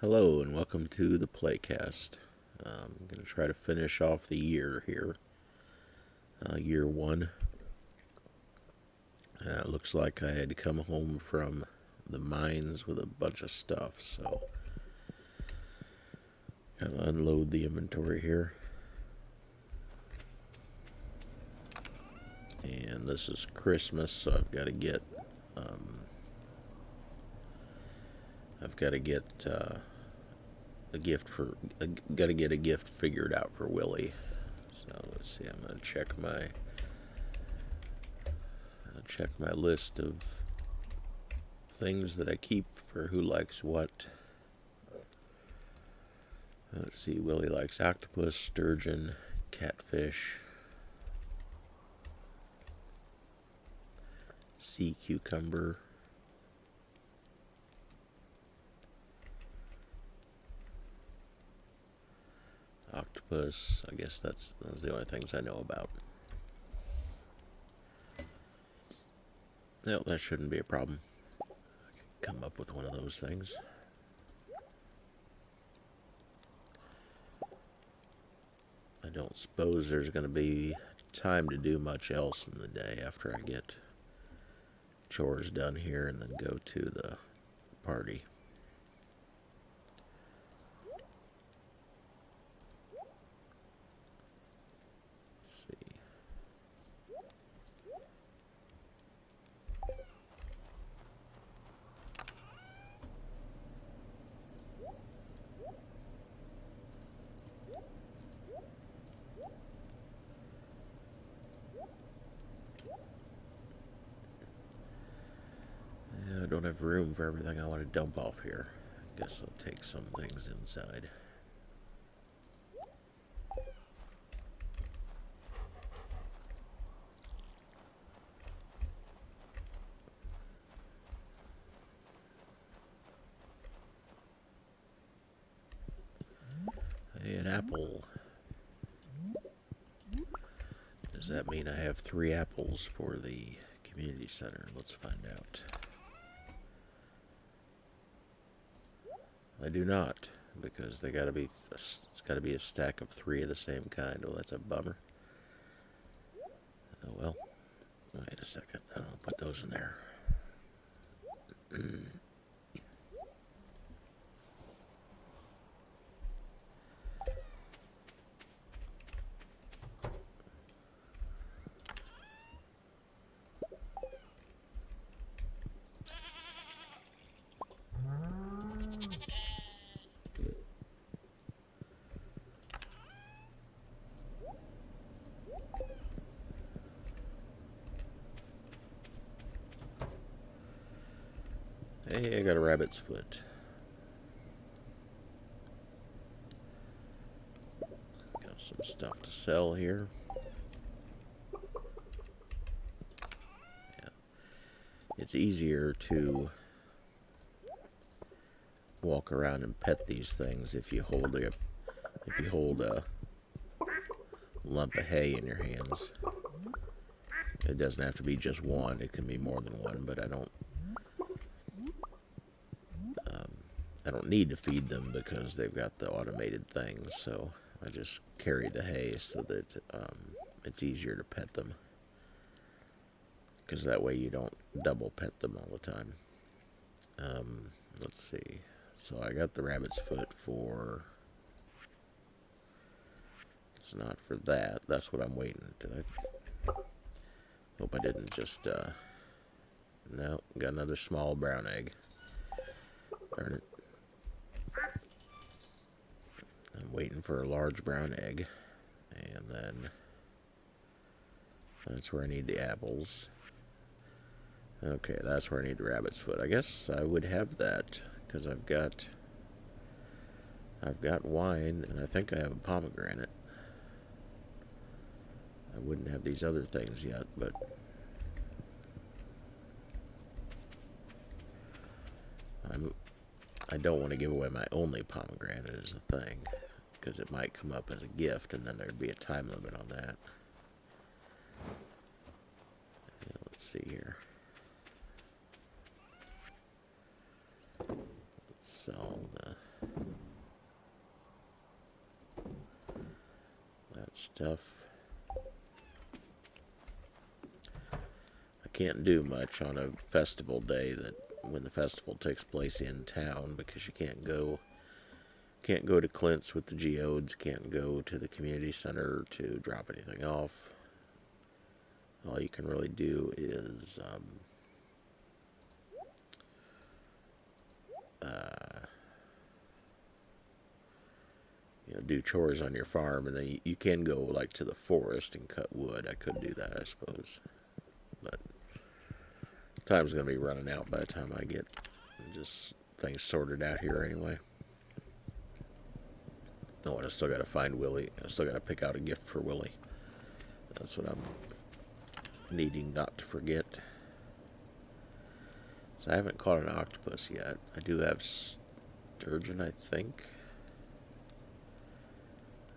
Hello and welcome to the Playcast. I'm going to try to finish off the year here. Year one. It looks like I had to come home from the mines with a bunch of stuff, so gotta unload the inventory here. And this is Christmas, so I've got to get a gift for got to get a gift figured out for Willie. So let's see. I'm gonna check my list of things that I keep for who likes what. Let's see. Willie likes octopus, sturgeon, catfish, sea cucumber. Octopus, I guess those are the only things I know about. No, that shouldn't be a problem. I can come up with one of those things. I don't suppose there's going to be time to do much else in the day after I get chores done here and then go to the party. I don't have room for everything I want to dump off here. I guess I'll take some things inside. Hey, an apple. Does that mean I have 3 apples for the community center? Let's find out. I do not, because it's got to be a stack of 3 of the same kind. Oh, that's a bummer. Oh well. Wait a second. I'll put those in there. Hey, I got a rabbit's foot. Got some stuff to sell here. Yeah. It's easier to walk around and pet these things if you hold a lump of hay in your hands. It doesn't have to be just one. It can be more than one, but I don't need to feed them because they've got the automated things, so I just carry the hay so that it's easier to pet them, because that way you don't double pet them all the time. Let's see. So I got the rabbit's foot for... It's not for that. That's what I'm waiting. Did I... Hope I didn't just... No, got another small brown egg. Darn it. I'm waiting for a large brown egg. And then... That's where I need the apples. Okay, that's where I need the rabbit's foot. I guess I would have that, because I've got wine, and I think I have a pomegranate. I wouldn't have these other things yet, but... I don't want to give away my only pomegranate is the thing, because it might come up as a gift, and then there'd be a time limit on that. Yeah, let's see here. Let's sell the stuff. I can't do much on a festival day when the festival takes place in town, because you can't go to Clint's with the geodes, can't go to the community center to drop anything off. All you can really do is do chores on your farm, and then you can go like to the forest and cut wood. I could do that, I suppose, but time's gonna be running out by the time I get just things sorted out here anyway. No, I still gotta find Willie. I still gotta pick out a gift for Willie. That's what I'm needing not to forget. So I haven't caught an octopus yet. I do have sturgeon, I think.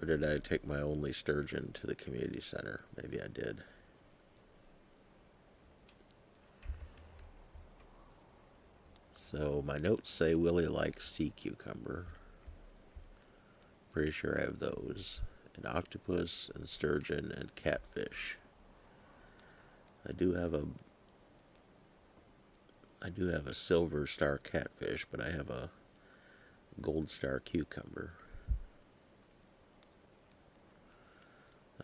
Or did I take my only sturgeon to the community center? Maybe I did. So my notes say Willie likes sea cucumber. Pretty sure I have those. And octopus and sturgeon and catfish. I do have a silver star catfish, but I have a gold star cucumber.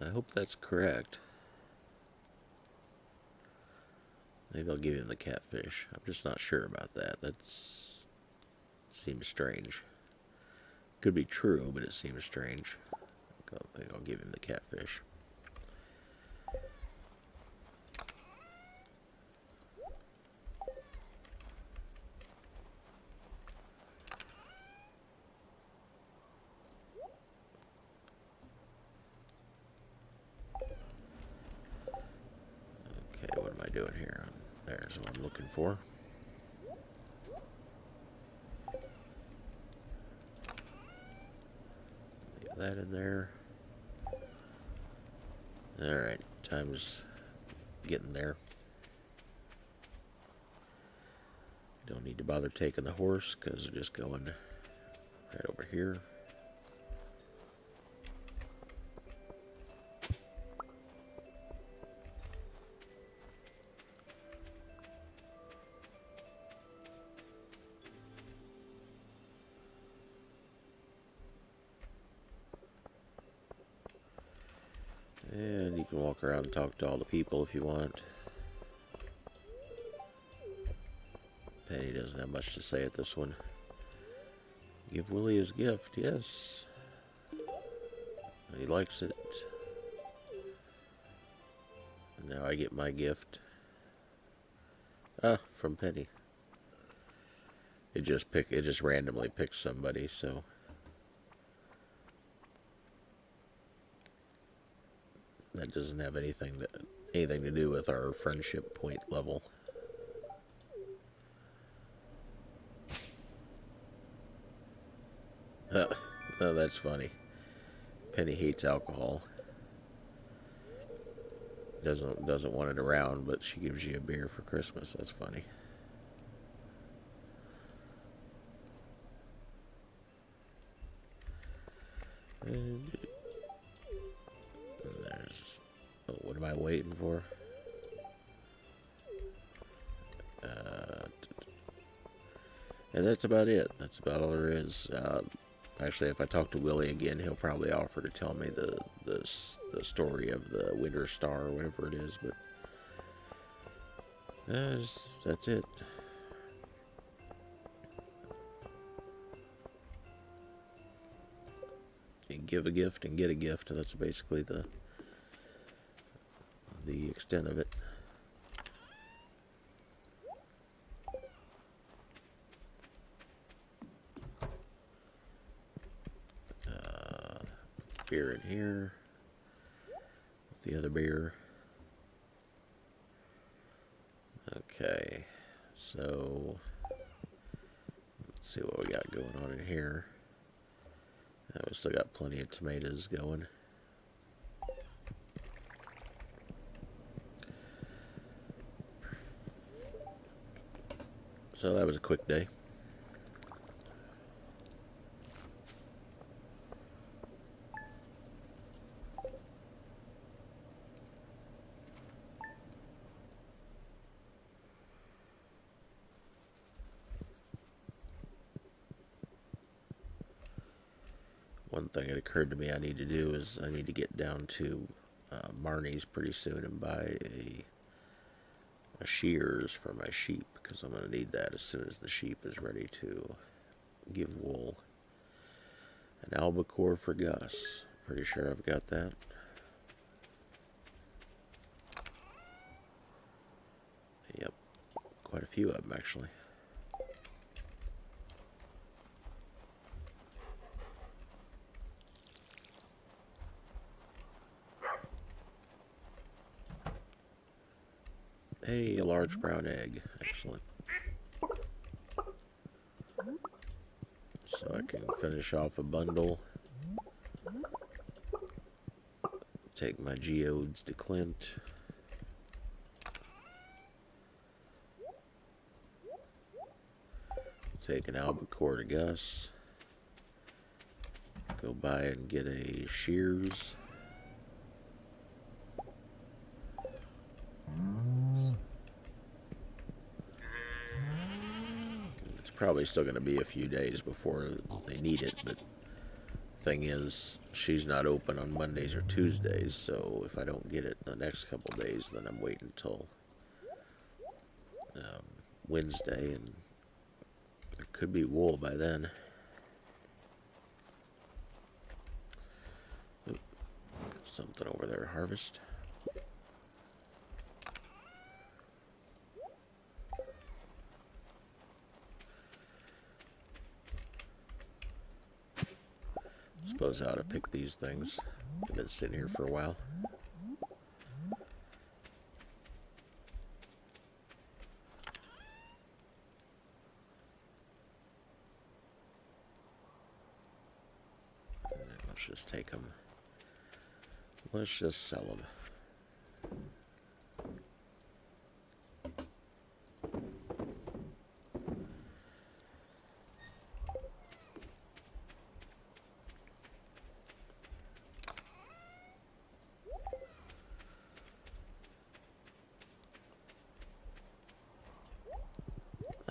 I hope that's correct. Maybe I'll give him the catfish. I'm just not sure about that. That seems strange. Could be true, but it seems strange. I think I'll give him the catfish. Okay, what am I doing here? There's what I'm looking for. Leave that in there. Alright, time's getting there. Don't need to bother taking the horse because they're just going right over here. And you can walk around and talk to all the people if you want. Penny doesn't have much to say at this one. Give Willie his gift, yes. He likes it. And now I get my gift. Ah, from Penny. It just randomly picks somebody, so that doesn't have anything to do with our friendship point level. Oh, that's funny. Penny hates alcohol. Doesn't want it around, but she gives you a beer for Christmas. That's funny. And there's... Oh, what am I waiting for? And that's about it. That's about all there is. Actually, if I talk to Willie again, he'll probably offer to tell me the story of the Winter Star or whatever it is. But that's it. You give a gift and get a gift. That's basically the extent of it. Beer in here with the other beer. Okay, so let's see what we got going on in here. We still got plenty of tomatoes going. So that was a quick day. One thing that occurred to me I need to do is I need to get down to Marnie's pretty soon and buy a shears for my sheep, because I'm going to need that as soon as the sheep is ready to give wool. An albacore for Gus. Pretty sure I've got that. Yep, quite a few of them actually. Hey, a large brown egg. Excellent. So I can finish off a bundle. Take my geodes to Clint. Take an albacore to Gus. Go by and get a shears. It's probably still going to be a few days before they need it, but thing is, she's not open on Mondays or Tuesdays, so if I don't get it the next couple days, then I'm waiting until Wednesday, and there could be wool by then. Oop, something over there to harvest. Suppose I ought to pick these things. They've been sitting here for a while. Let's just take them. Let's just sell them.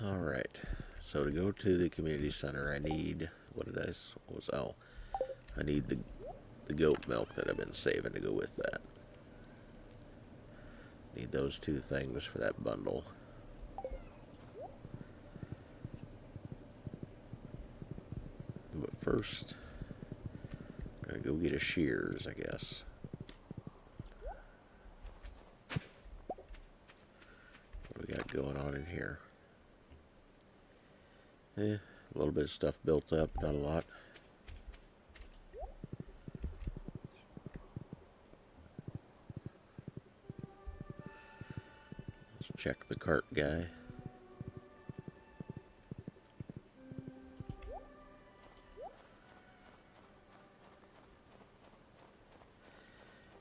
Alright, so to go to the community center, I need, I need the goat milk that I've been saving to go with that. Need those two things for that bundle. But first, I'm gonna go get a shears, I guess. What do we got going on in here? A little bit of stuff built up, not a lot. Let's check the cart guy.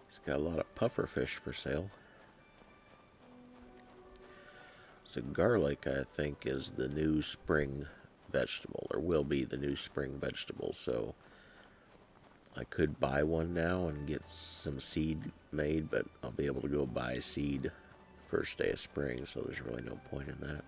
He's got a lot of puffer fish for sale. So garlic, I think, is the new spring vegetable, or will be the new spring vegetable, so I could buy one now and get some seed made, but I'll be able to go buy seed first day of spring, so there's really no point in that.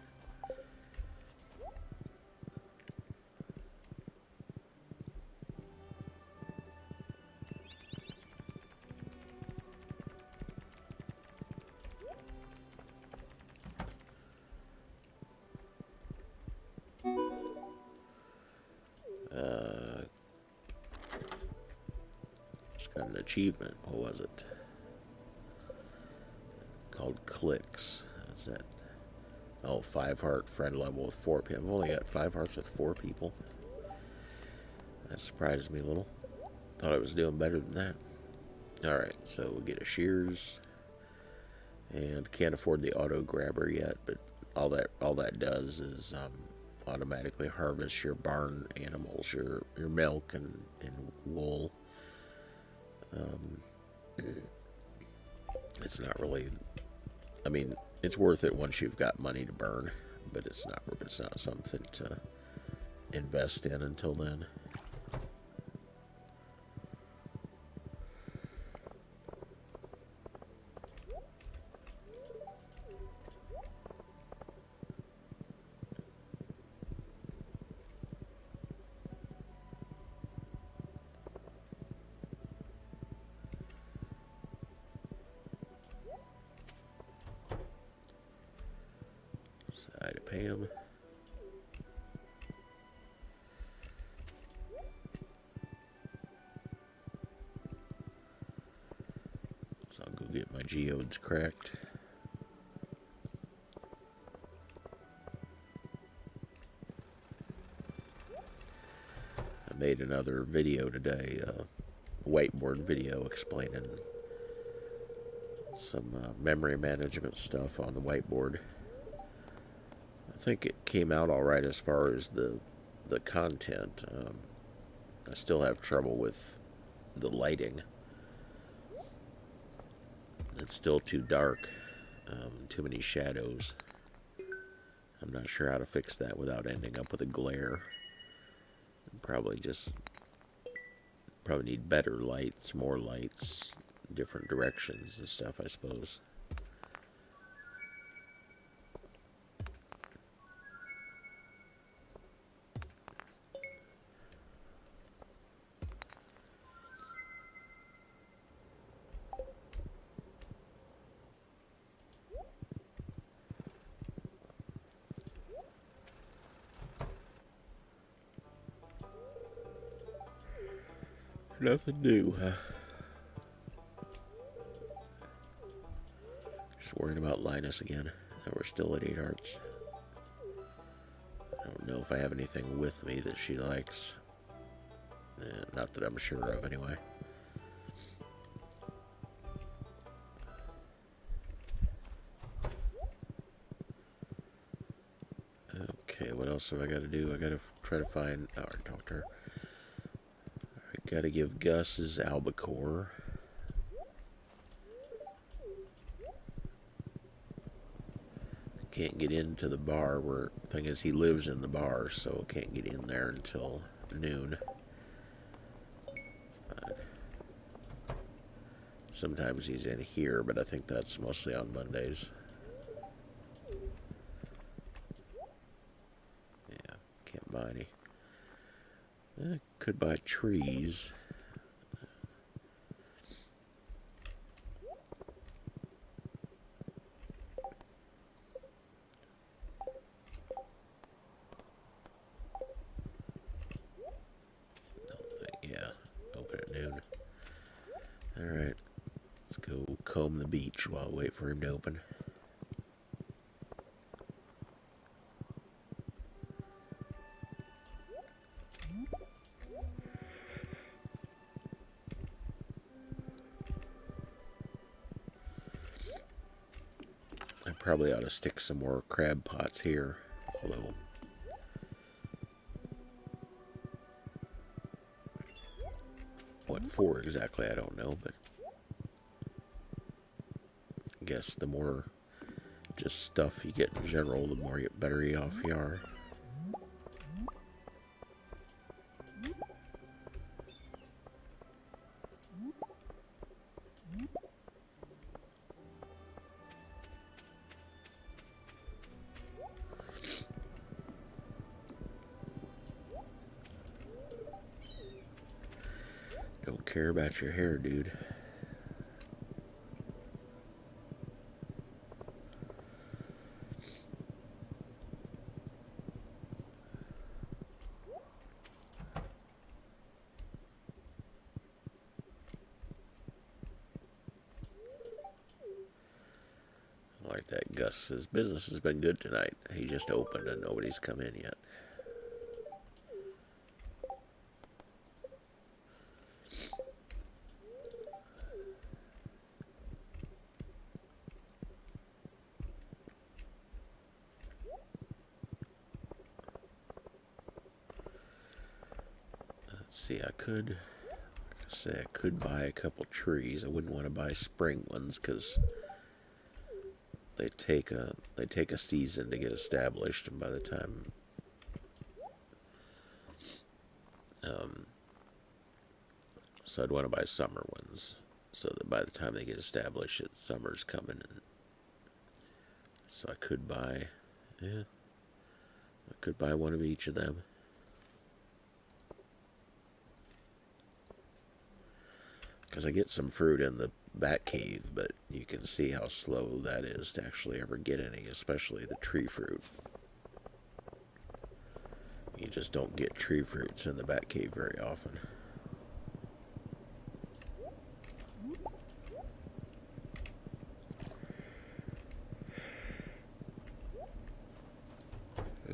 Just got an achievement. What was it? Called clicks. What's that? Oh, 5 heart friend level with 4 people. I've only got 5 hearts with 4 people. That surprised me a little. Thought I was doing better than that. Alright, so we'll get a shears. And can't afford the auto grabber yet, but all that does is automatically harvest your barn animals, your milk and wool. It's not really, I mean, it's worth it once you've got money to burn, but it's not something to invest in until then. pay him. So I'll go get my geodes cracked. I made another video today, a whiteboard video explaining some memory management stuff on the whiteboard. I think it came out all right as far as the content. I still have trouble with the lighting. It's still too dark, too many shadows. I'm not sure how to fix that without ending up with a glare. Probably need better lights, more lights, different directions and stuff, I suppose. Nothing new, huh? Just worrying about Linus again. And we're still at 8 hearts. I don't know if I have anything with me that she likes. Not that I'm sure of, anyway. Okay, what else have I got to do? I got to try to find... Oh, talk to her. I got to give Gus his albacore. Can't get into the bar. Where the thing is, he lives in the bar, so can't get in there until noon. Sometimes he's in here, but I think that's mostly on Mondays. Yeah, can't buy any. Could buy trees. Alright, let's go comb the beach while I wait for him to open. I probably ought to stick some more crab pots here, although what for exactly I don't know, but I guess the more just stuff you get in general, the more better off you are. Don't care about your hair, dude. Like that, Gus says business has been good tonight. He just opened and nobody's come in yet. Let's see, I could buy a couple trees. I wouldn't want to buy spring ones because they take a season to get established, and by the time so I'd want to buy summer ones so that by the time they get established, summer's coming. And so I could buy one of each of them. Because I get some fruit in the back cave, but you can see how slow that is to actually ever get any, especially the tree fruit. You just don't get tree fruits in the Bat Cave very often.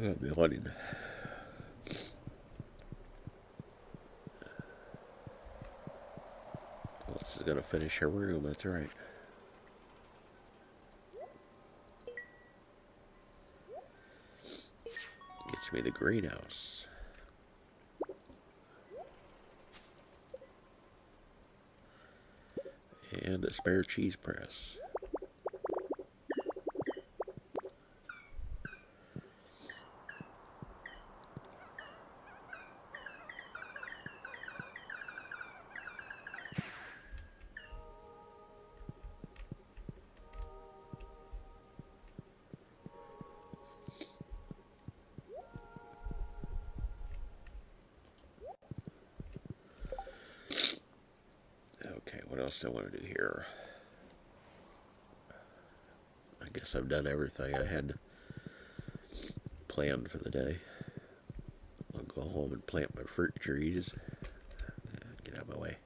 I'll be hunting. Well, this is going to finish her room, that's right. Gets me the greenhouse. And a spare cheese press. Okay, what else do I want to do here? I guess I've done everything I had planned for the day. I'll go home and plant my fruit trees. Get out of my way.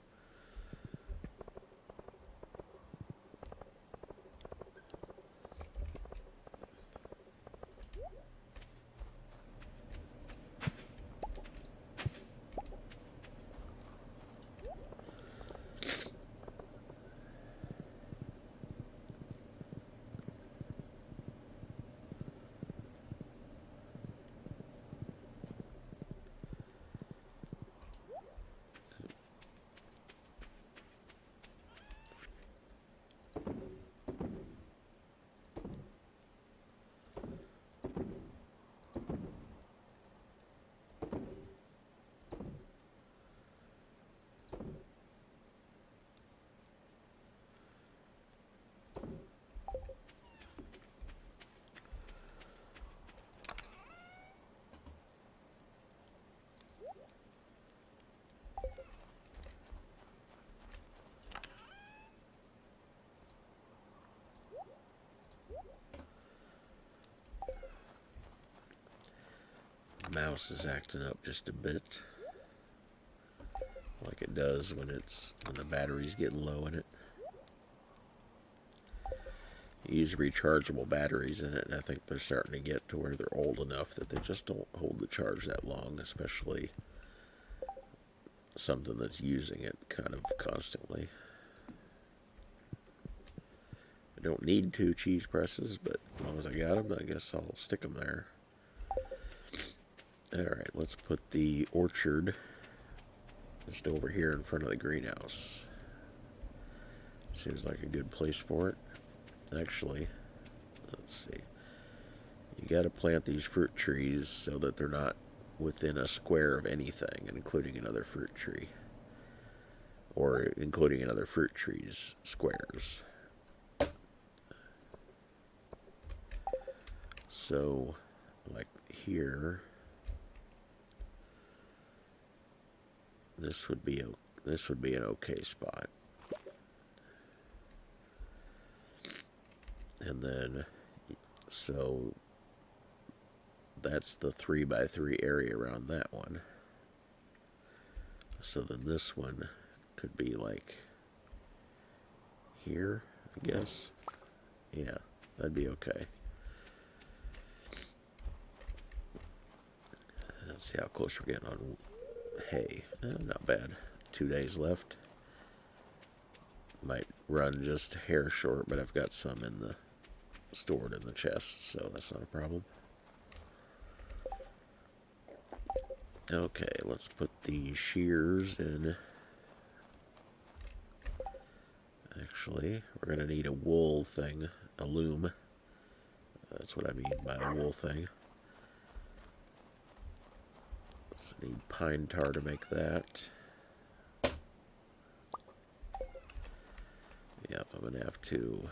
Mouse is acting up just a bit, like it does when the batteries get low in it. You use rechargeable batteries in it, and I think they're starting to get to where they're old enough that they just don't hold the charge that long, especially something that's using it kind of constantly. I don't need 2 cheese presses, but as long as I got them, I guess I'll stick them there. Alright, let's put the orchard just over here in front of the greenhouse. Seems like a good place for it. Actually, let's see. You gotta plant these fruit trees so that they're not within a square of anything, including another fruit tree. Or including another fruit tree's squares. So, like here... This would be an okay spot. And then, so that's the 3x3 area around that one. So then this one could be like here, I guess. Yeah, that'd be okay. Let's see how close we're getting on hay. Not bad. 2 days left. Might run just a hair short, but I've got some stored in the chest, so that's not a problem. Okay, let's put the shears in. Actually, we're going to need a wool thing, a loom. That's what I mean by a wool thing. So I need pine tar to make that. Yep, I'm going to have to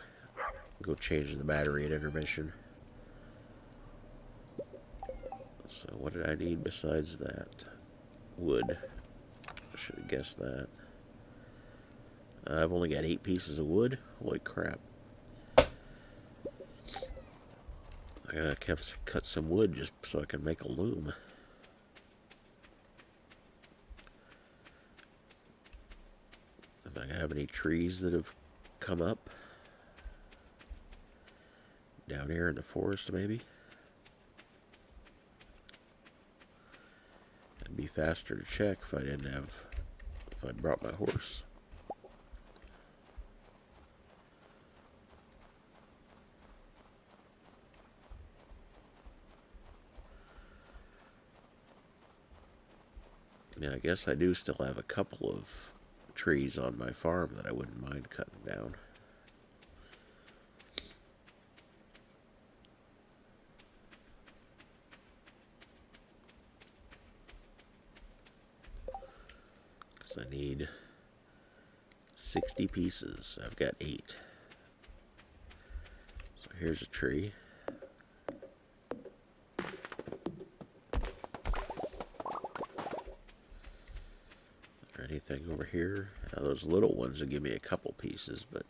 go change the battery at intermission. So what did I need besides that? Wood. I should have guessed that. I've only got 8 pieces of wood. Holy crap. I gotta cut some wood just so I can make a loom. If I have any trees that have come up down here in the forest, maybe. It'd be faster to check if I brought my horse. Yeah, I guess I do still have a couple of trees on my farm that I wouldn't mind cutting down. Because I need 60 pieces. I've got 8. So here's a tree. Anything over here? Now, those little ones will give me a couple pieces, but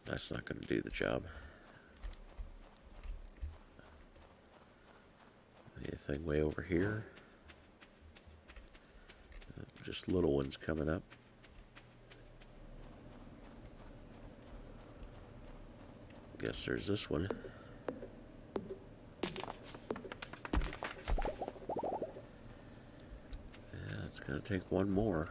that's not going to do the job. Anything way over here? Just little ones coming up. Guess there's this one. It's going to take one more.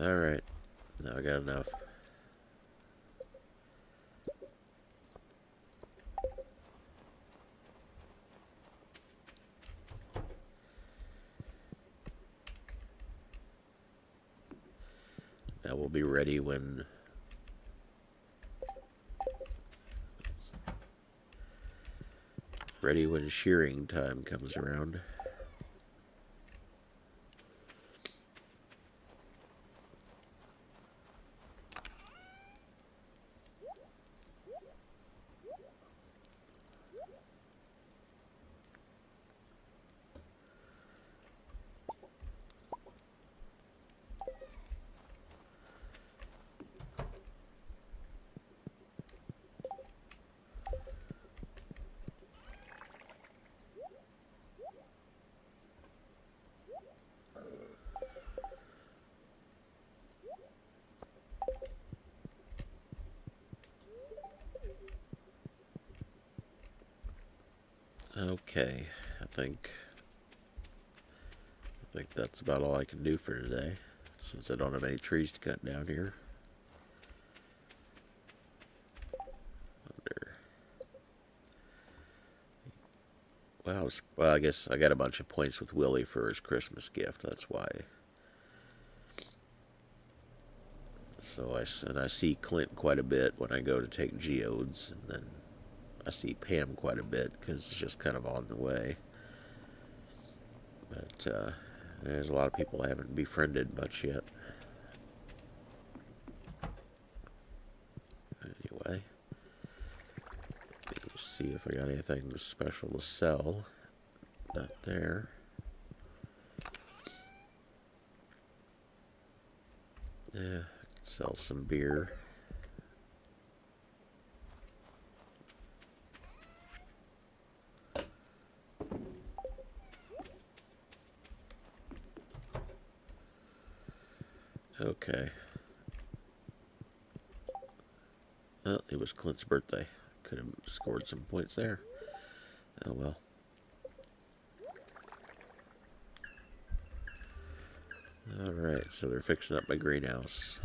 Alright, now I got enough. Now we'll be ready when shearing time comes around. Okay, I think that's about all I can do for today, since I don't have any trees to cut down here. Well, I guess I got a bunch of points with Willie for his Christmas gift. That's why. So I see Clint quite a bit when I go to take geodes, and then I see Pam quite a bit because it's just kind of on the way. But there's a lot of people I haven't befriended much yet. Anyway, let's see if I got anything special to sell. Not there. Yeah, sell some beer. Okay. Well, it was Clint's birthday. Could have scored some points there. Oh well. Alright, so they're fixing up my greenhouse.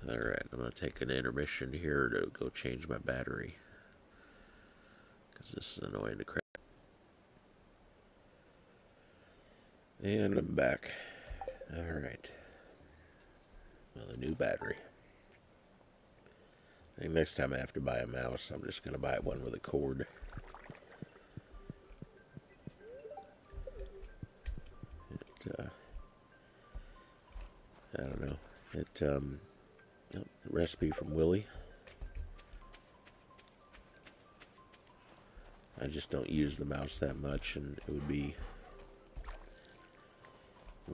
Alright, I'm going to take an intermission here to go change my battery, because this is annoying the crap. And I'm back. Alright. Well, a new battery. I think next time I have to buy a mouse, I'm just going to buy one with a cord. I don't know. Recipe from Willie. I just don't use the mouse that much, and it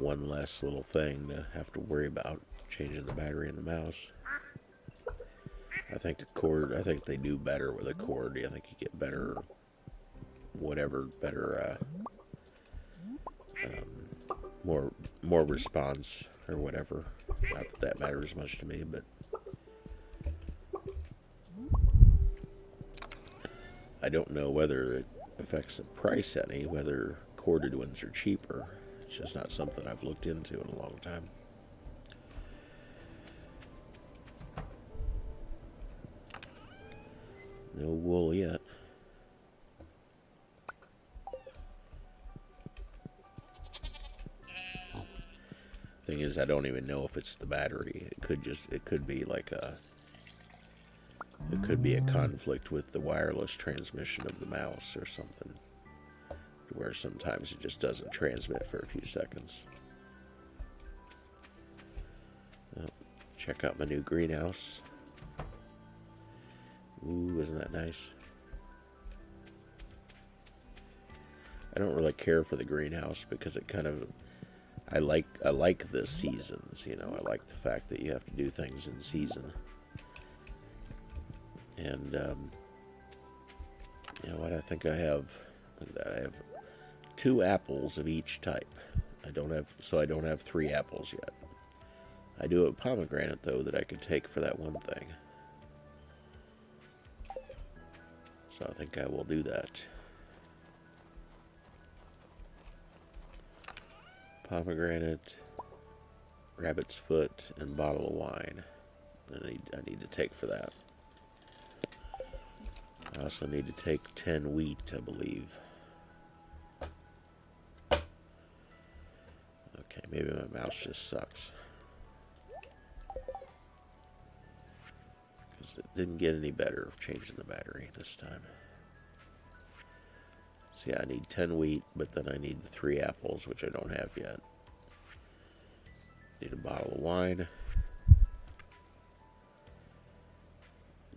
one less little thing to have to worry about changing the battery in the mouse. I think a cord, I think they do better with a cord. I think you get better, whatever, better, more response or whatever. Not that that matters much to me, but I don't know whether it affects the price any, whether corded ones are cheaper. It's just not something I've looked into in a long time. No wool yet. Thing is, I don't even know if it's the battery. It could be like it could be a conflict with the wireless transmission of the mouse or something, where sometimes it just doesn't transmit for a few seconds. Oh, check out my new greenhouse. Ooh, isn't that nice? I don't really care for the greenhouse because it kind of, I like the seasons, you know. I like the fact that you have to do things in season. And you know what? I think I have, look at that, I have 2 apples of each type. I don't have 3 apples yet. I do have a pomegranate though that I could take for that one thing. So I think I will do that. Pomegranate, rabbit's foot, and bottle of wine. I need to take for that. I also need to take 10 wheat, I believe. Okay, maybe my mouse just sucks. Because it didn't get any better of changing the battery this time. So yeah, I need 10 wheat, but then I need the 3 apples, which I don't have yet. Need a bottle of wine.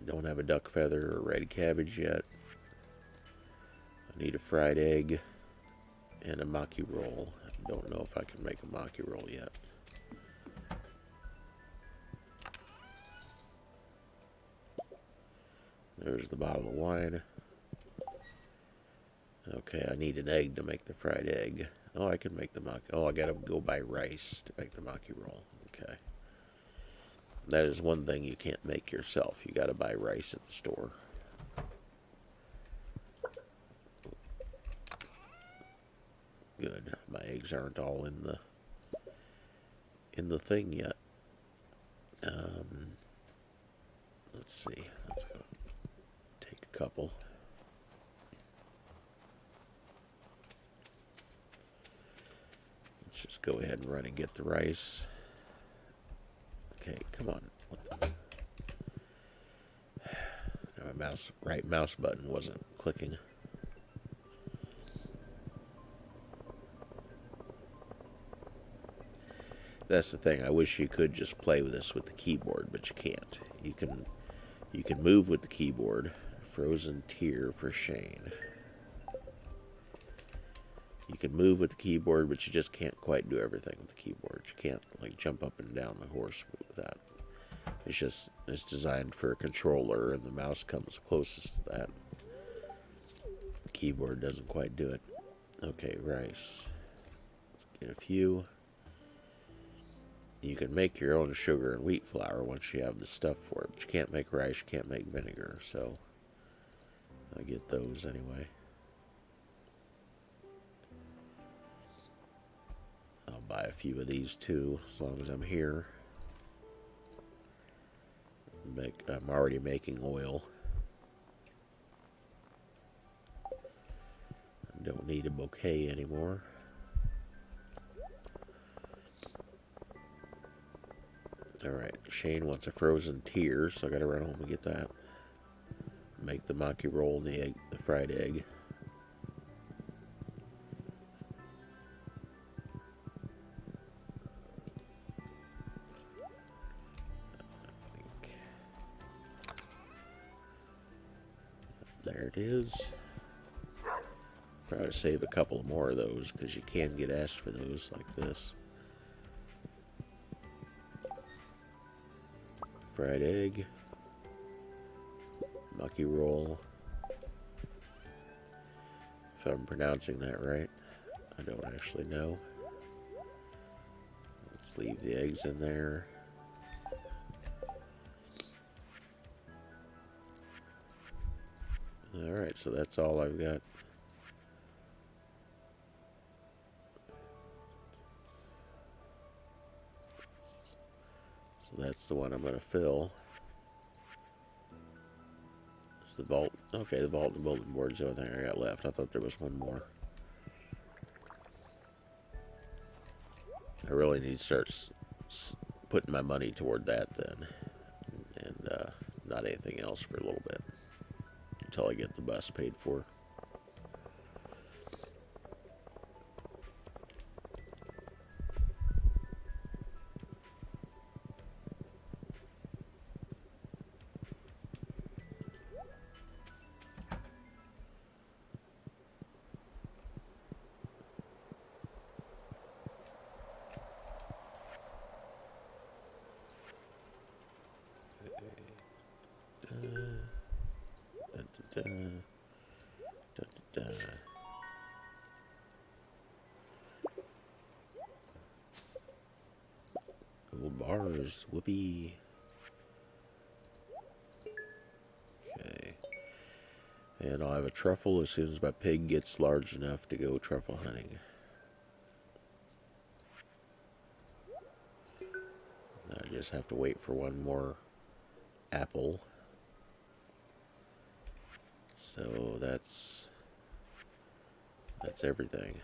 Don't have a duck feather or red cabbage yet. I need a fried egg and a maki roll. I don't know if I can make a maki roll yet. There's the bottle of wine. Okay, I need an egg to make the fried egg. Oh, I can make the maki. Oh, I gotta go buy rice to make the maki roll. Okay. That is one thing you can't make yourself. You gotta buy rice at the store. Good. My eggs aren't all in the thing yet. Let's see. Let's go take a couple. Let's just go ahead and run and get the rice. Okay, come on. What the? My right mouse button wasn't clicking. That's the thing. I wish you could just play with this with the keyboard, but you can't. You can move with the keyboard. Frozen tear for Shane. You can move with the keyboard, but you just can't quite do everything with the keyboard. You can't like jump up and down the horse with that. It's designed for a controller, and the mouse comes closest to that. The keyboard doesn't quite do it. Okay, rice. Let's get a few. You can make your own sugar and wheat flour once you have the stuff for it, but you can't make rice, you can't make vinegar, so I get those anyway. I'll buy a few of these too, as long as I'm here. I'm already making oil. I don't need a bouquet anymore. Alright, Shane wants a frozen tear, so I gotta run home and get that. Make the maki roll and the fried egg. There it is. Probably save a couple more of those because you can get asked for those like this. fried egg, mucky roll. If I'm pronouncing that right, I don't actually know. Let's leave the eggs in there. Alright, so that's all I've got. So that's the one I'm going to fill. It's the vault. Okay, the vault and the bulletin board is the only thing I got left. I thought there was one more. I really need to start putting my money toward that then. And not anything else for a little bit. Until I get the bus paid for. Da, da, da, da, da. Gold bars, whoopee. Okay. And I'll have a truffle as soon as my pig gets large enough to go truffle hunting. I just have to wait for one more apple. So that's everything.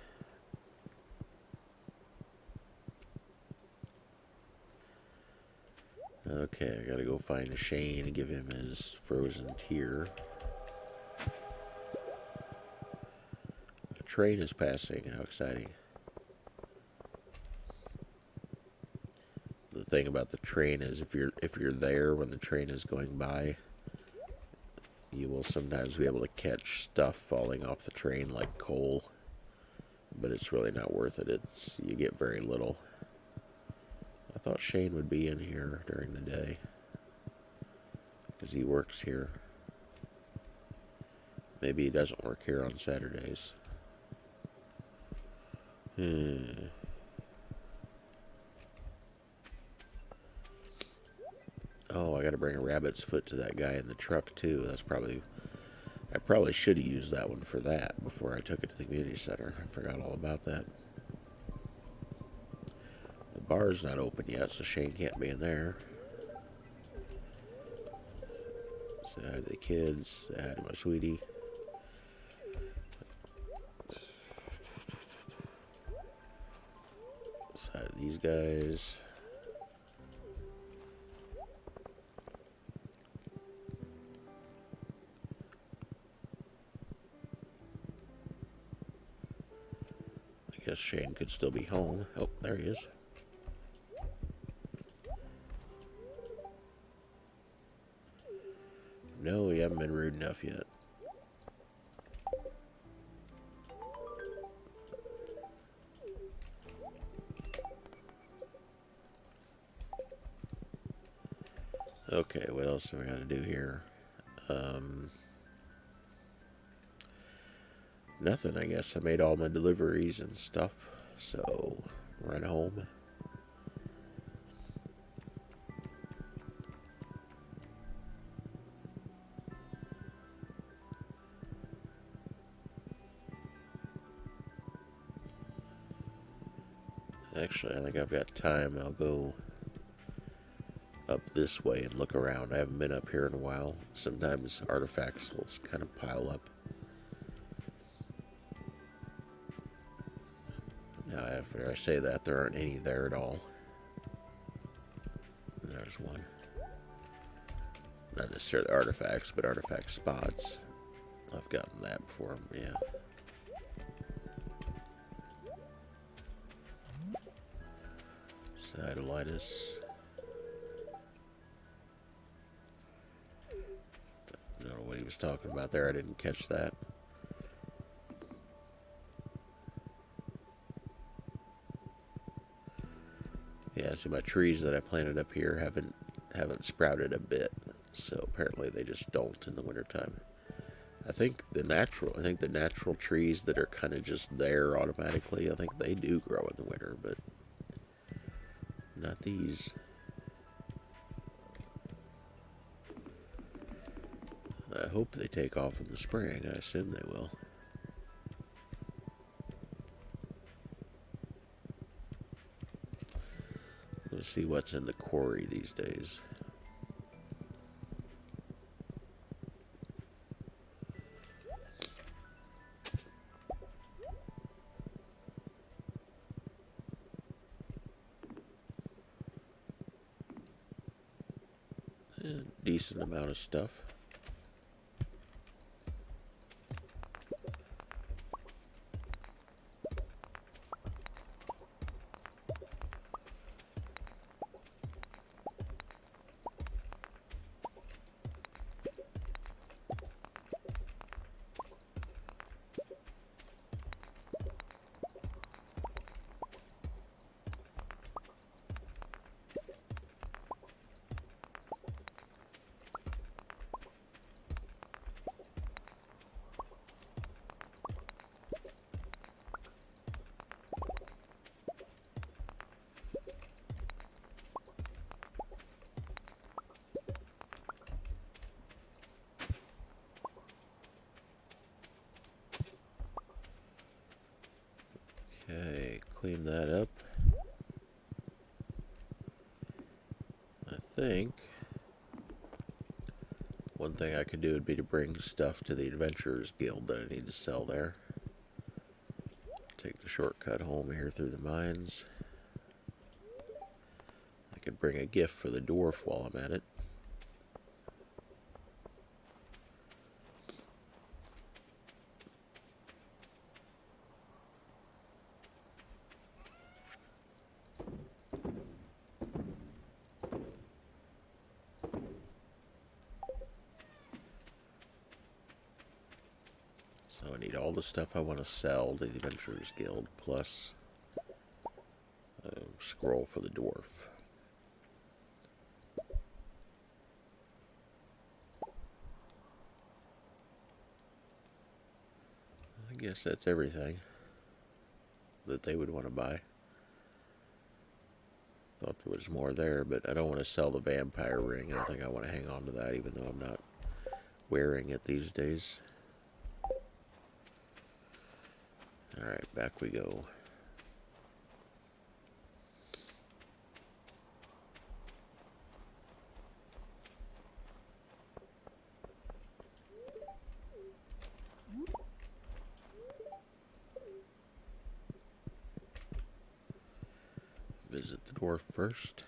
Okay, I gotta go find Shane and give him his frozen tear. A train is passing. How exciting. The thing about the train is if you're there when the train is going by, you will sometimes be able to catch stuff falling off the train like coal, but it's really not worth it. You get very little. I thought Shane would be in here during the day because he works here. Maybe he doesn't work here on Saturdays. Oh, I gotta bring a rabbit's foot to that guy in the truck too. I probably should have used that one for that before I took it to the community center. I forgot all about that. The bar's not open yet, so Shane can't be in there. Say hi to the kids. Say hi to my sweetie. Say hi to these guys. I guess Shane could still be home. Oh, there he is. No, we haven't been rude enough yet. Okay, what else have I got to do here? Nothing, I guess. I made all my deliveries and stuff, so run home. Actually, I think I've got time. I'll go up this way and look around. I haven't been up here in a while. Sometimes artifacts will kind of pile up. Now, after I say that, there aren't any there at all. There's one. Not necessarily artifacts, but artifact spots. I've gotten that before, yeah. Sidolitis. I don't know what he was talking about there. I didn't catch that. Yeah, see, my trees that I planted up here haven't haven't sprouted a bit, so apparently they just don't in the wintertime. I think the natural trees that are kind of just there automatically, I think they do grow in the winter, but not these. I hope they take off in the spring. I assume they will. Let's see what's in the quarry these days. A decent amount of stuff. Okay, clean that up. I think one thing I could do would be to bring stuff to the Adventurers Guild that I need to sell there. Take the shortcut home here through the mines. I could bring a gift for the dwarf while I'm at it. So I need all the stuff I want to sell to the Adventurers Guild, plus a scroll for the dwarf. I guess that's everything that they would want to buy. Thought there was more there, but I don't want to sell the vampire ring. I think I want to hang on to that, even though I'm not wearing it these days. Alright, back we go. Visit the dwarf first.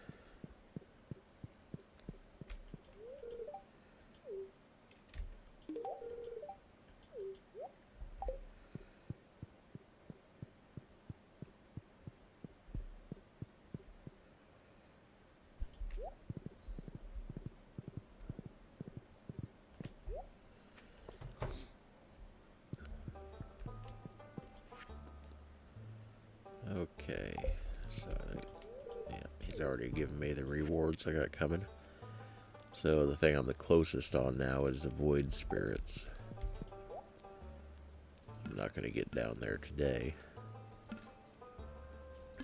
Okay, so yeah, he's already given me the rewards I got coming. So the thing I'm the closest on now is the void spirits. I'm not going to get down there today,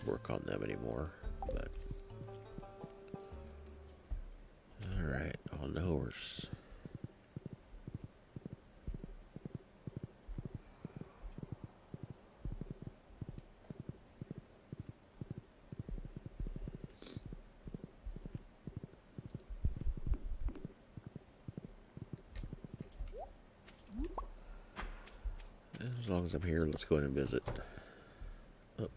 work on them anymore, but alright, on the horse. As long as I'm here, let's go in and visit. Oh.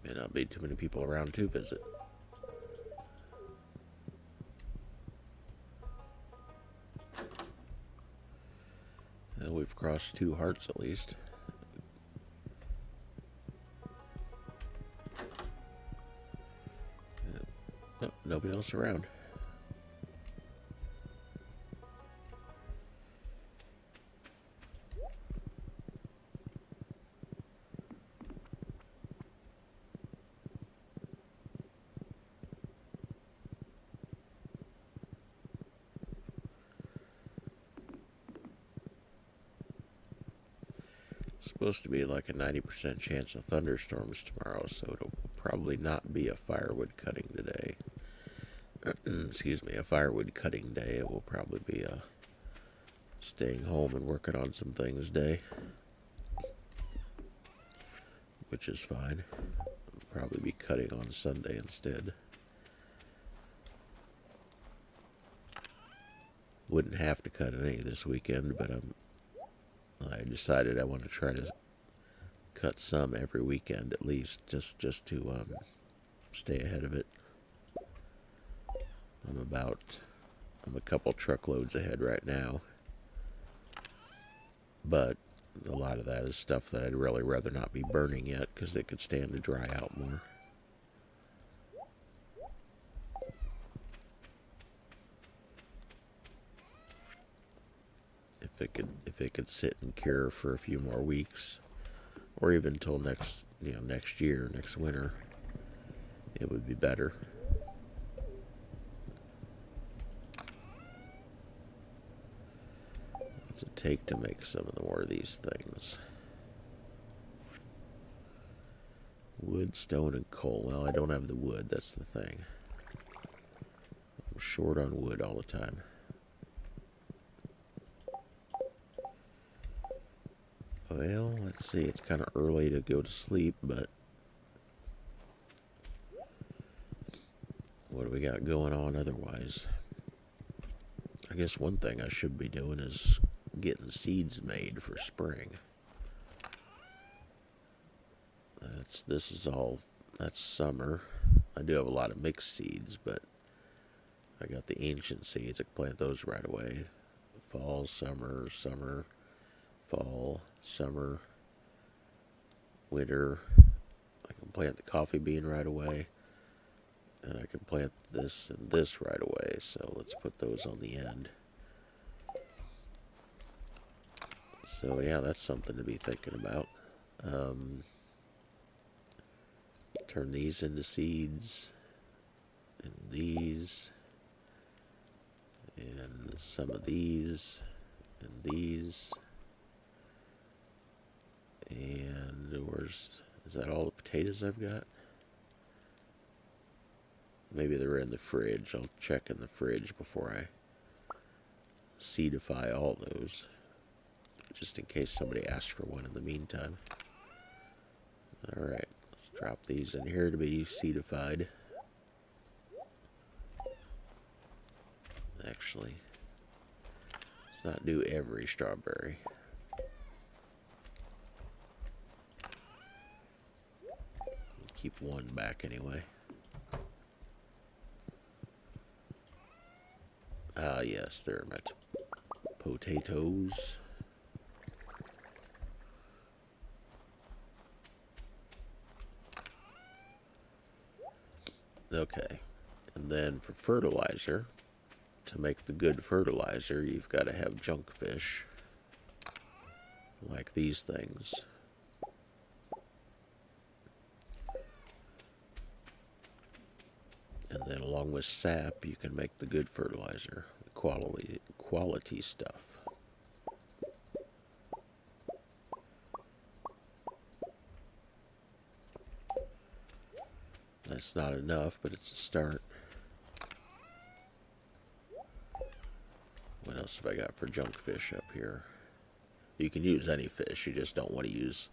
May not be too many people around to visit. Well, we've crossed 2 hearts at least. Oh, nobody else around. Supposed to be like a 90% chance of thunderstorms tomorrow, so it'll probably not be a firewood cutting today. Excuse me, a firewood cutting day. It will probably be a staying home and working on some things day, which is fine. I'll probably be cutting on Sunday instead. Wouldn't have to cut any this weekend, but I decided I want to try to cut some every weekend at least, just to stay ahead of it. I'm a couple truckloads ahead right now, but a lot of that is stuff that I'd really rather not be burning yet because it could stand to dry out more. If it could sit and cure for a few more weeks, or even until next year, next winter, it would be better. What's it take to make some of the more of these things? Wood, stone, and coal. Well, I don't have the wood, that's the thing. I'm short on wood all the time. Well, let's see, it's kind of early to go to sleep, but what do we got going on otherwise? I guess one thing I should be doing is getting seeds made for spring. That's summer. I do have a lot of mixed seeds, but I got the ancient seeds. I can plant those right away. Fall, summer, fall, summer, winter. I can plant the coffee bean right away. And I can plant this and this right away. So let's put those on the end. So yeah, that's something to be thinking about. Turn these into seeds, and these, and some of these, and these, and is that all the potatoes I've got? Maybe they're in the fridge. I'll check in the fridge before I seedify all those, just in case somebody asks for one in the meantime. Alright, let's drop these in here to be seedified. Actually, let's not do every strawberry. Keep one back anyway. Ah, yes, there are my potatoes. Okay, and then for fertilizer, to make the good fertilizer, you've got to have junk fish, like these things. And then along with sap, you can make the good fertilizer, the quality stuff. That's not enough, but it's a start. What else have I got for junk fish up here? You can use any fish, you just don't want to use,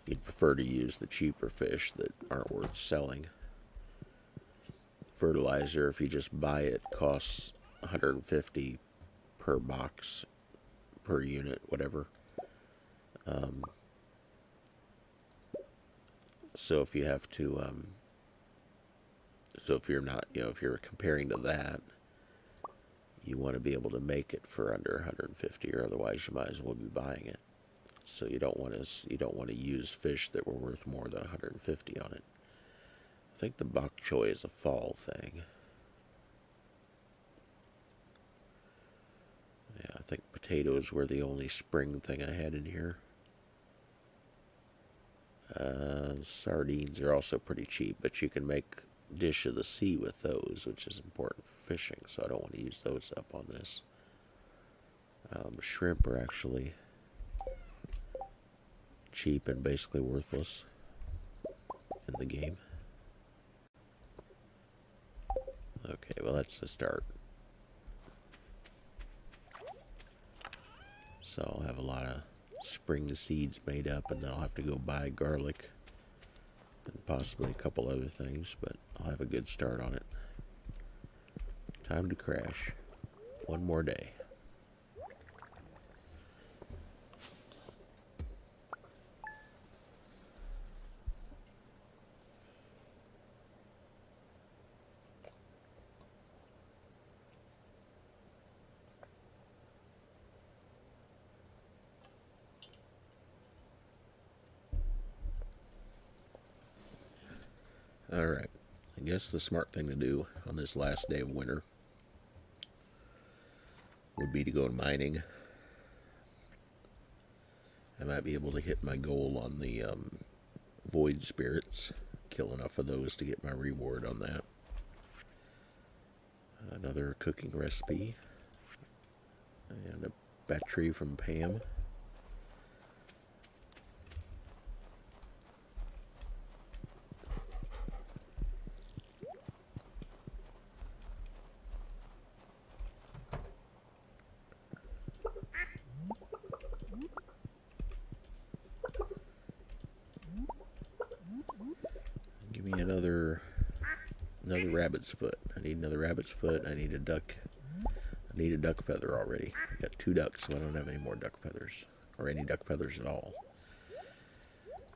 you'd prefer to use the cheaper fish that aren't worth selling. Fertilizer, if you just buy it, costs $150 per box, per unit, whatever. So if you have to, so if you're not, if you're comparing to that, you want to be able to make it for under 150, or otherwise you might as well be buying it. So you don't want to use fish that were worth more than 150 on it. I think the bok choy is a fall thing. Yeah, I think potatoes were the only spring thing I had in here. Sardines are also pretty cheap, but you can make dish of the sea with those, which is important for fishing, so I don't want to use those up on this. Shrimp are actually cheap and basically worthless in the game. Okay, well that's a start. So I'll have a lot of spring seeds made up, and then I'll have to go buy garlic and possibly a couple other things, but I'll have a good start on it. Time to crash. One more day. Alright, I guess the smart thing to do on this last day of winter would be to go mining. I might be able to hit my goal on the void spirits, kill enough of those to get my reward on that. Another cooking recipe, and a battery from Pam. Give me another rabbit's foot. I need another rabbit's foot. I need a duck. I need a duck feather already. I got 2 ducks, so I don't have any more duck feathers, or any duck feathers at all.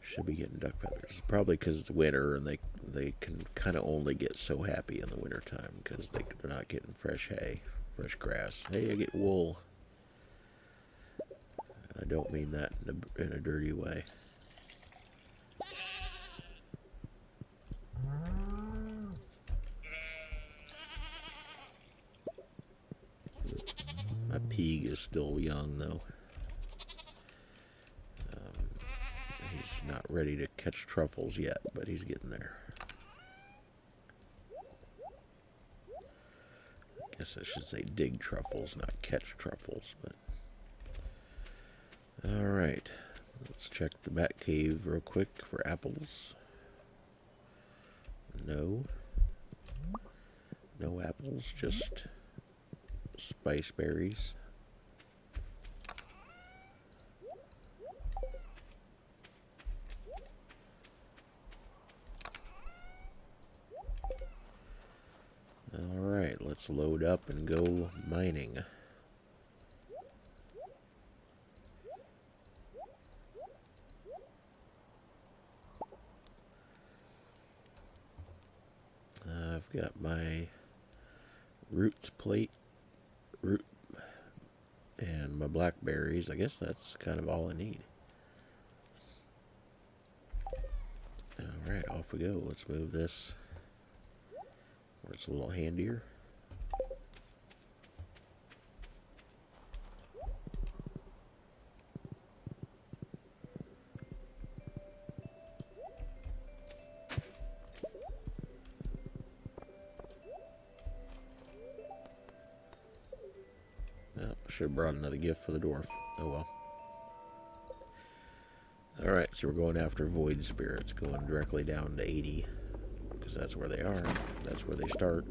Should be getting duck feathers. Probably because it's winter and they can kind of only get so happy in the winter time because they're not getting fresh hay, fresh grass. Hey, I get wool. And I don't mean that in a dirty way. My pig is still young, though. He's not ready to catch truffles yet, but he's getting there. I guess I should say dig truffles, not catch truffles, but... Alright, let's check the bat cave real quick for apples. No. No apples, just spice berries. Alright, let's load up and go mining. I've got my roots plate, and my blackberries. I guess that's kind of all I need. Alright, off we go. Let's move this where it's a little handier. Should have brought another gift for the dwarf. Oh well. Alright, so we're going after void spirits, going directly down to 80, because that's where they are. That's where they start.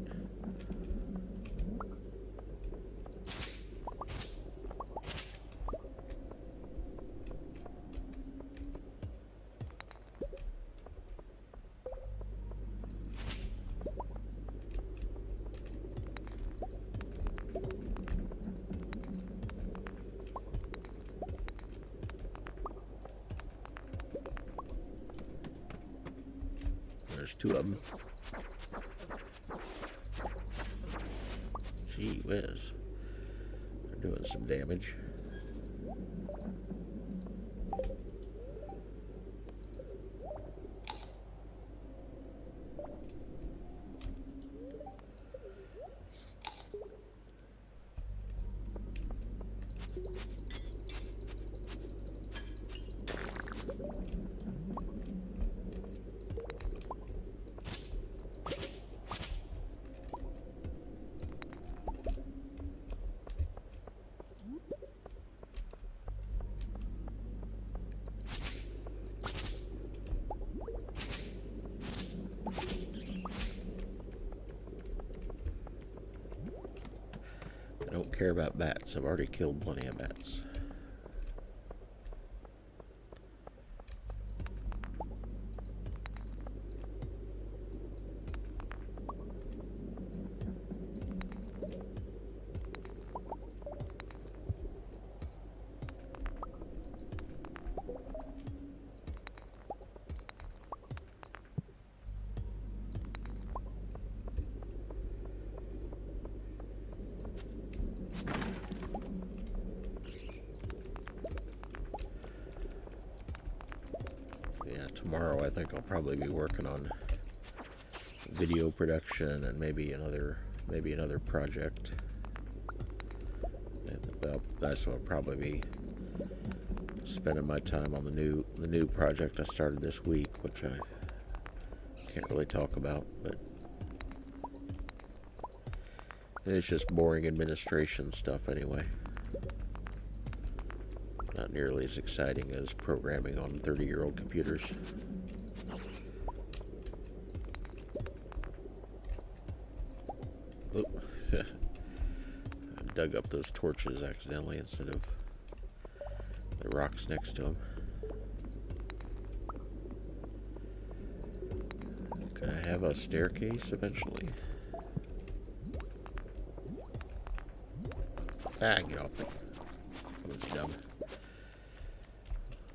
There's 2 of them. Gee whiz. They're doing some damage. care about bats. I've already killed plenty of bats. Tomorrow I think I'll probably be working on video production and maybe another project. Well, that's what I'll probably be spending my time on, the new project I started this week, which I can't really talk about, but it's just boring administration stuff anyway. Not nearly as exciting as programming on 30-year-old computers. Oops. I dug up those torches accidentally instead of the rocks next to them. Can I have a staircase eventually? Ah, get off me. That was dumb.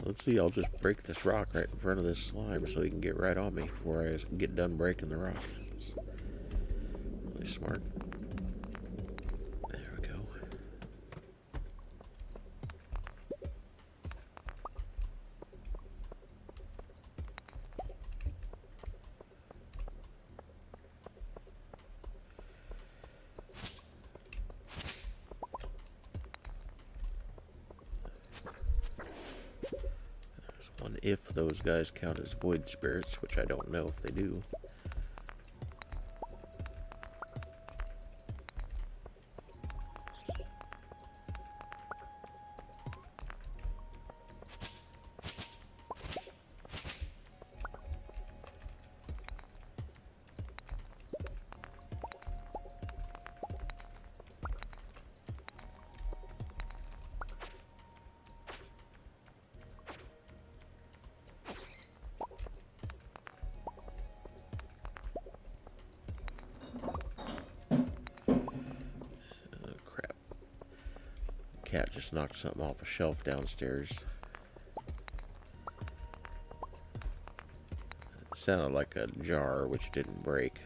Let's see, I'll just break this rock right in front of this slime so he can get right on me before I get done breaking the rock. It's really smart. There we go. If those guys count as void spirits, which I don't know if they do. Cat just knocked something off a shelf downstairs. It sounded like a jar, which didn't break.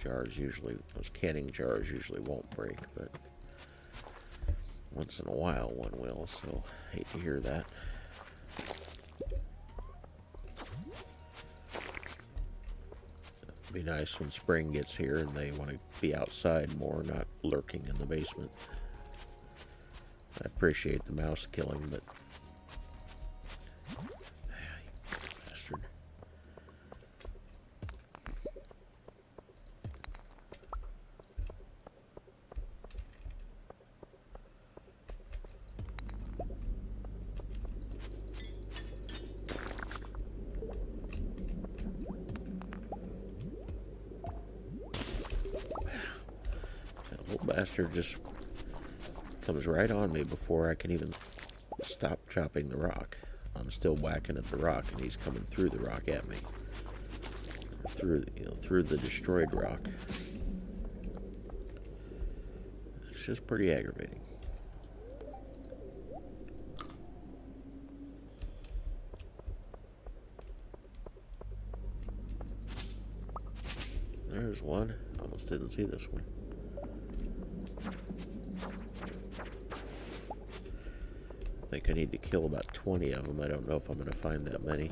Those canning jars usually won't break, but once in a while one will, so I hate to hear that. It'd be nice when spring gets here and they want to be outside more, not lurking in the basement. I appreciate the mouse killing, but bastard. That little bastard just comes right on me before I can even stop chopping the rock. I'm still whacking at the rock, and he's coming through the rock at me, through the destroyed rock. It's just pretty aggravating. There's one. Almost didn't see this one. I think I need to kill about 20 of them. I don't know if I'm going to find that many.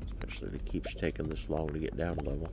Especially if it keeps taking this long to get down level.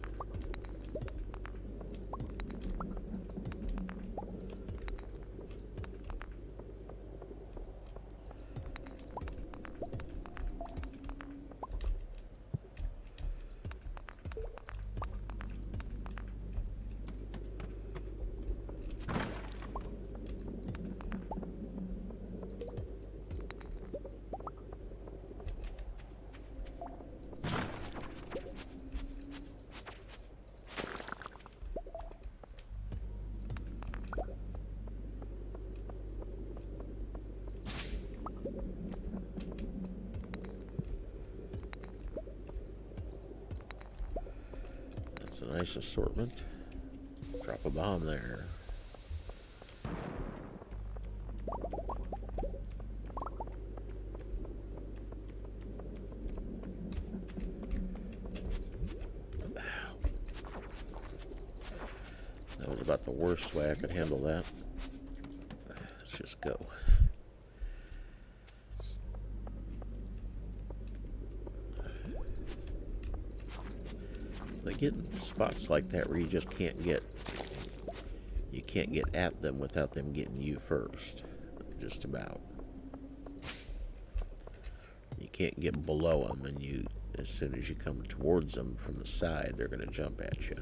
a nice assortment. Drop a bomb there. That was about the worst way I could handle that. Let's just go. They get in spots like that where you just can't get at them without them getting you first. Just about. You can't get below them, and as soon as you come towards them from the side, they're going to jump at you.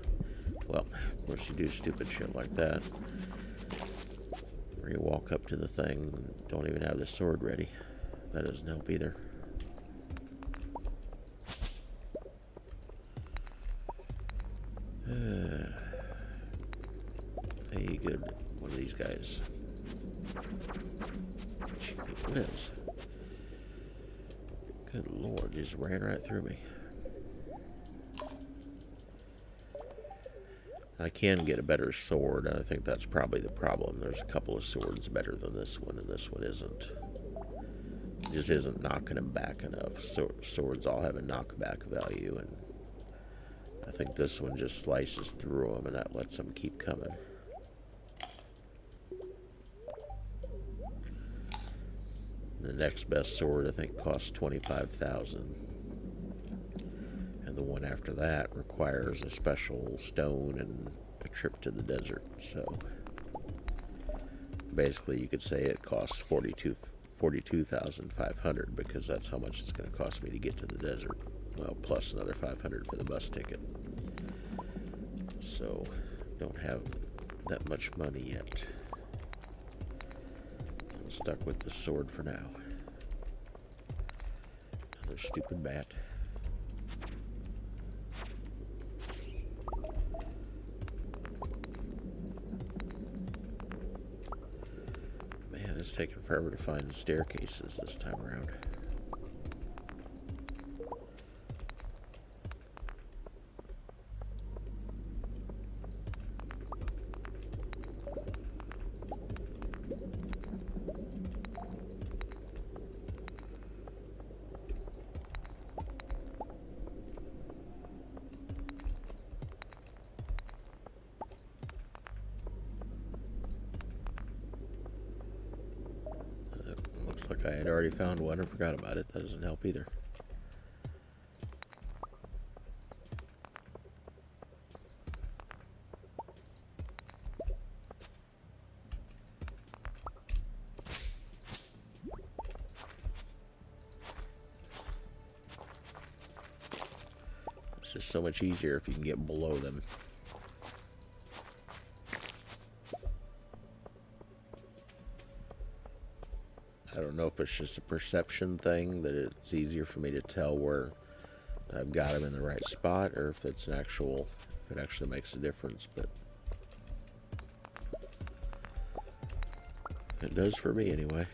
Well, of course you do stupid shit like that, where you walk up to the thing, don't even have the sword ready. That doesn't help either. Hey, good. One of these guys. Gee whiz. Good lord, just ran right through me. I can get a better sword, and I think that's probably the problem. There's a couple of swords better than this one, and this one isn't. It just isn't knocking them back enough. Swords all have a knockback value, and I think this one just slices through them, and that lets them keep coming. The next best sword, I think, costs 25,000. And the one after that requires a special stone and a trip to the desert. So basically you could say it costs 42,500 because that's how much it's going to cost me to get to the desert. Well, plus another 500 for the bus ticket. So don't have that much money yet. I'm stuck with this sword for now. Another stupid bat. Man, it's taking forever to find the staircases this time around. Looks like I had already found one and forgot about it. That doesn't help either. It's just so much easier if you can get below them. I don't know if it's just a perception thing, that it's easier for me to tell where I've got them in the right spot, or if it's if it actually makes a difference, but it does for me anyway.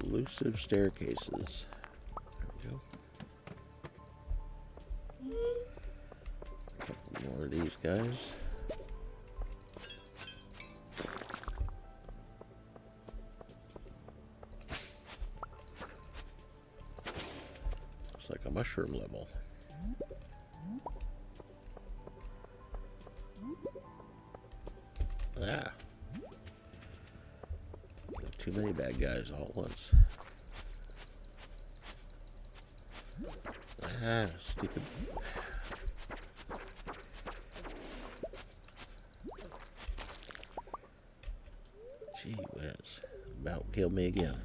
Elusive staircases. There we go. A couple more of these guys. Looks like a mushroom level. Ah. Too many bad guys all at once. Ah, stupid. Gee whiz. About killed me again.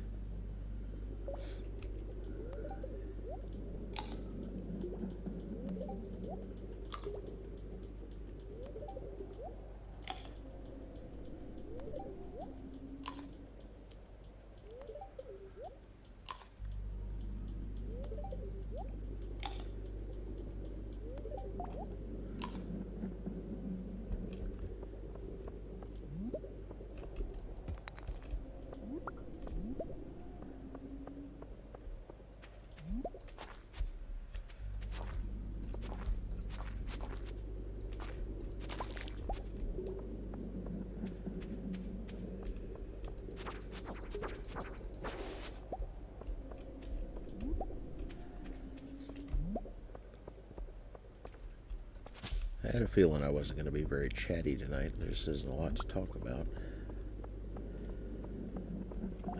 I had a feeling I wasn't going to be very chatty tonight. There just isn't a lot to talk about.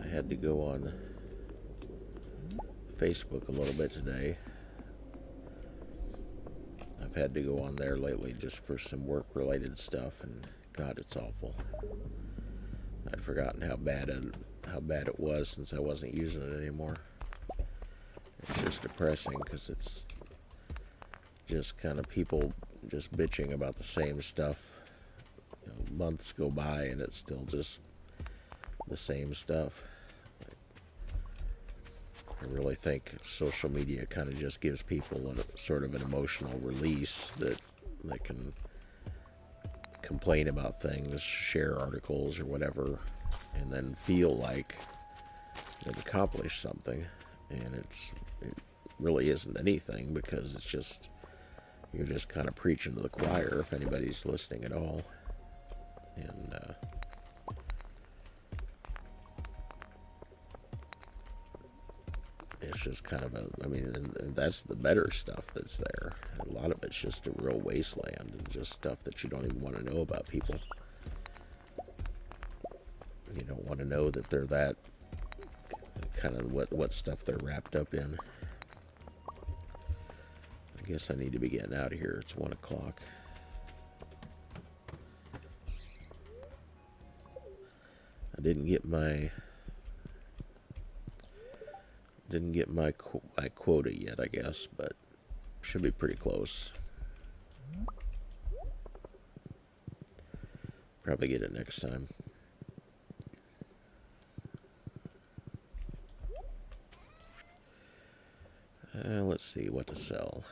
I had to go on Facebook a little bit today. I've had to go on there lately just for some work-related stuff, and God, it's awful. I'd forgotten how bad it was since I wasn't using it anymore. It's just depressing because it's just kind of people just bitching about the same stuff. You know, months go by and it's still just the same stuff. I really think social media kind of just gives people sort of an emotional release that they can complain about things, share articles or whatever, and then feel like they've accomplished something. And it really isn't anything, because it's just, you're just kind of preaching to the choir if anybody's listening at all. And it's just kind of and that's the better stuff that's there. A lot of it's just a real wasteland and just stuff that you don't even want to know about people. You don't want to know that they're that kind of what stuff they're wrapped up in. I guess I need to be getting out of here. It's 1 o'clock. I didn't get my quota yet, I guess, but should be pretty close. Probably get it next time. Let's see what to sell.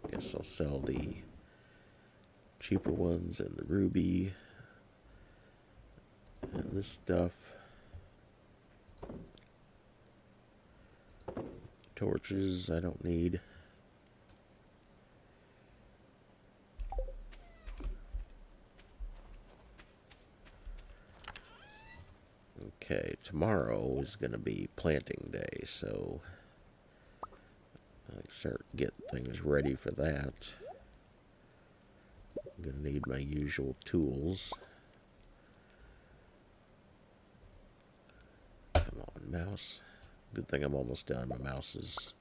I guess I'll sell the cheaper ones and the ruby and this stuff. Torches I don't need. Okay, tomorrow is going to be planting day, so I start get things ready for that. I'm going to need my usual tools. Come on, mouse. Good thing I'm almost done. My mouse is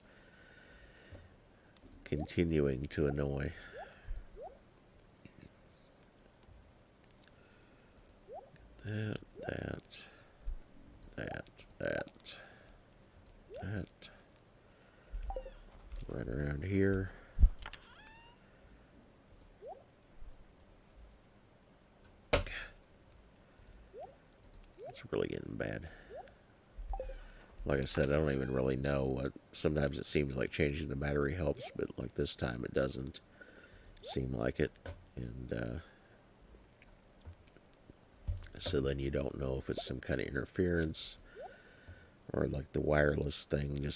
continuing to annoy. That. Right around here. It's really getting bad. Like I said, I don't even really know. Sometimes it seems like changing the battery helps, but like this time it doesn't seem like it. And so then you don't know if it's some kind of interference, or like the wireless thing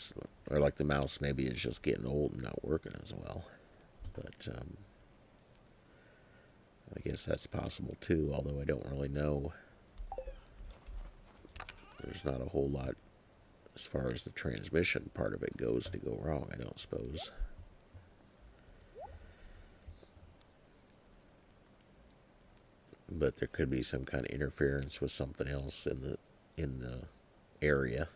or like the mouse maybe is just getting old and not working as well. But I guess that's possible too, although I don't really know. There's not a whole lot as far as the transmission part of it goes to go wrong, I don't suppose. But there could be some kind of interference with something else in the area.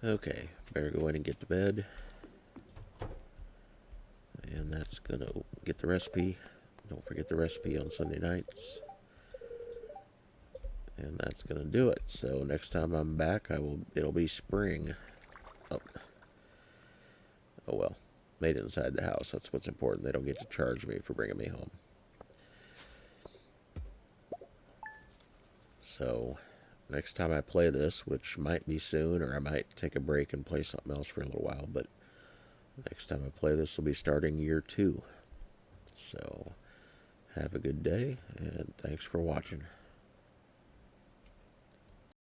Okay, better go in and get to bed. And that's gonna get the recipe. Don't forget the recipe on Sunday nights. And that's gonna do it. So next time I'm back, it'll be spring. Oh well, made it inside the house. That's what's important. They don't get to charge me for bringing me home. So next time I play this, which might be soon, or I might take a break and play something else for a little while, but next time I play this will be starting year 2. So have a good day, and thanks for watching.